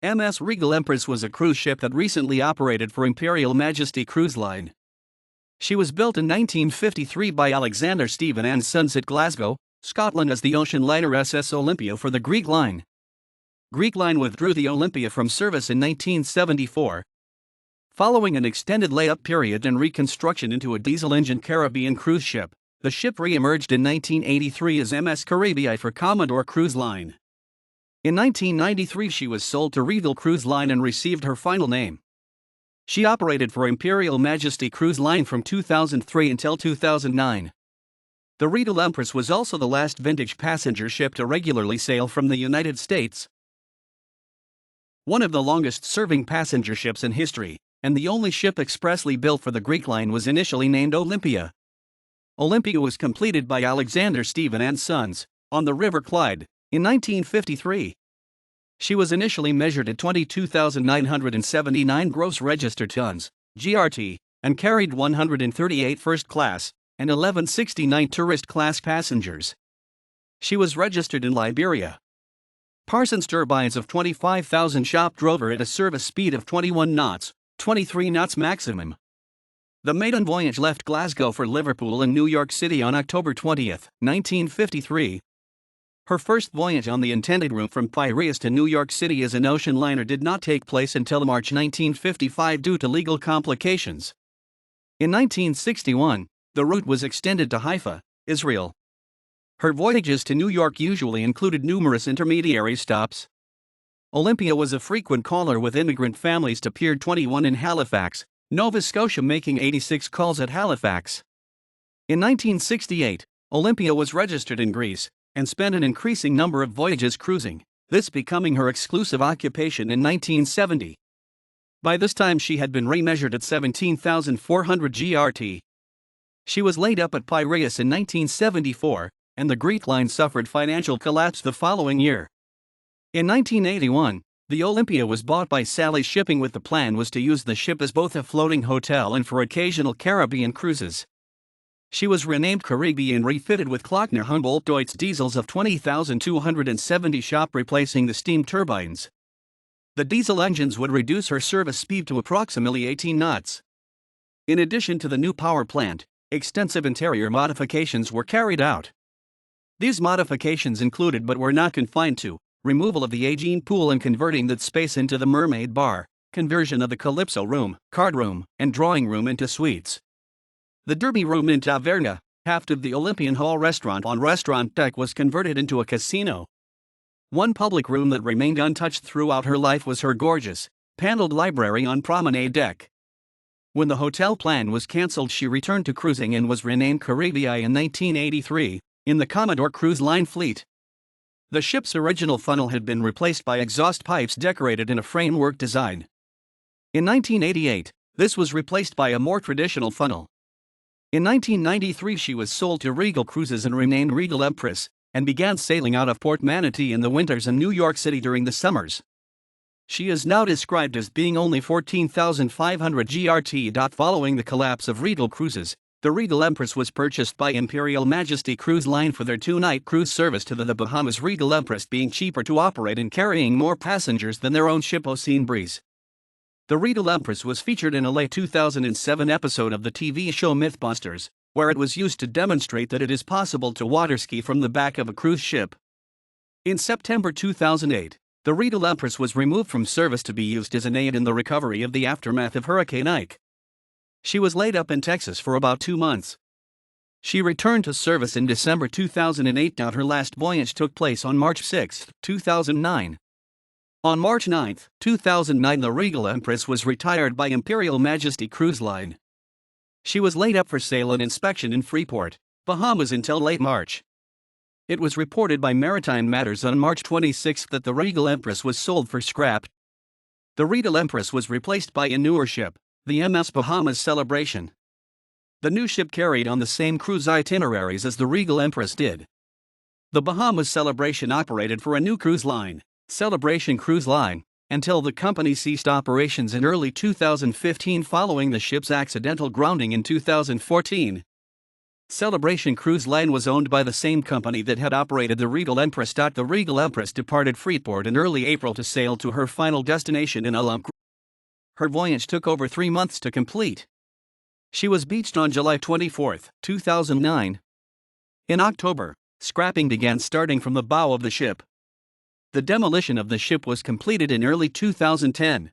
MS Regal Empress was a cruise ship that recently operated for Imperial Majesty Cruise Line. She was built in 1953 by Alexander Stephen and Sons at Glasgow, Scotland as the ocean liner SS Olympia for the Greek Line. Greek Line withdrew the Olympia from service in 1974. Following an extended layup period and reconstruction into a diesel-engine Caribbean cruise ship, the ship re-emerged in 1983 as MS Caribe I for Commodore Cruise Line. In 1993 she was sold to Regal Cruise Line and received her final name. She operated for Imperial Majesty Cruise Line from 2003 until 2009. The Regal Empress was also the last vintage passenger ship to regularly sail from the United States. One of the longest-serving passenger ships in history, and the only ship expressly built for the Greek Line, was initially named Olympia. Olympia was completed by Alexander Stephen and Sons, on the River Clyde, in 1953. She was initially measured at 22,979 gross registered tons, GRT, and carried 138 first-class and 1169 tourist-class passengers. She was registered in Liberia. Parsons turbines of 25,000 shop drove her at a service speed of 21 knots, 23 knots maximum. The maiden voyage left Glasgow for Liverpool and New York City on October 20, 1953. Her first voyage on the intended route from Piraeus to New York City as an ocean liner did not take place until March 1955 due to legal complications. In 1961, the route was extended to Haifa, Israel. Her voyages to New York usually included numerous intermediary stops. Olympia was a frequent caller with immigrant families to Pier 21 in Halifax, Nova Scotia, making 86 calls at Halifax. In 1968, Olympia was registered in Greece and spent an increasing number of voyages cruising, this becoming her exclusive occupation in 1970. By this time she had been remeasured at 17,400 GRT. She was laid up at Piraeus in 1974, and the Greek Line suffered financial collapse the following year. In 1981, the Olympia was bought by Sally Shipping with the plan was to use the ship as both a floating hotel and for occasional Caribbean cruises. She was renamed Caribe and refitted with Klockner Humboldt Deutz diesels of 20,270 shop, replacing the steam turbines. The diesel engines would reduce her service speed to approximately 18 knots. In addition to the new power plant, extensive interior modifications were carried out. These modifications included, but were not confined to, removal of the aging pool and converting that space into the Mermaid Bar, conversion of the Calypso Room, Card Room, and Drawing Room into suites. The Derby Room in Taverna, half of the Olympian Hall restaurant on restaurant deck, was converted into a casino. One public room that remained untouched throughout her life was her gorgeous, paneled library on promenade deck. When the hotel plan was cancelled, she returned to cruising and was renamed Caribe I in 1983, in the Commodore Cruise Line fleet. The ship's original funnel had been replaced by exhaust pipes decorated in a framework design. In 1988, this was replaced by a more traditional funnel. In 1993 she was sold to Regal Cruises and renamed Regal Empress, and began sailing out of Port Manatee in the winters and New York City during the summers. She is now described as being only 14,500 GRT. Following the collapse of Regal Cruises, the Regal Empress was purchased by Imperial Majesty Cruise Line for their two-night cruise service to the Bahamas, Regal Empress being cheaper to operate and carrying more passengers than their own ship Ocean Breeze. The Regal Empress was featured in a late 2007 episode of the TV show Mythbusters, where it was used to demonstrate that it is possible to waterski from the back of a cruise ship. In September 2008, the Regal Empress was removed from service to be used as an aid in the recovery of the aftermath of Hurricane Ike. She was laid up in Texas for about 2 months. She returned to service in December 2008. Her last voyage took place on March 6, 2009. On March 9, 2009, the Regal Empress was retired by Imperial Majesty Cruise Line. She was laid up for sale and inspection in Freeport, Bahamas until late March. It was reported by Maritime Matters on March 26 that the Regal Empress was sold for scrap. The Regal Empress was replaced by a newer ship, the MS Bahamas Celebration. The new ship carried on the same cruise itineraries as the Regal Empress did. The Bahamas Celebration operated for a new cruise line, Celebration Cruise Line, until the company ceased operations in early 2015 following the ship's accidental grounding in 2014. Celebration Cruise Line was owned by the same company that had operated the Regal Empress. The Regal Empress departed Freeport in early April to sail to her final destination in Olympia. Her voyage took over 3 months to complete. She was beached on July 24, 2009. In October, scrapping began starting from the bow of the ship. The demolition of the ship was completed in early 2010.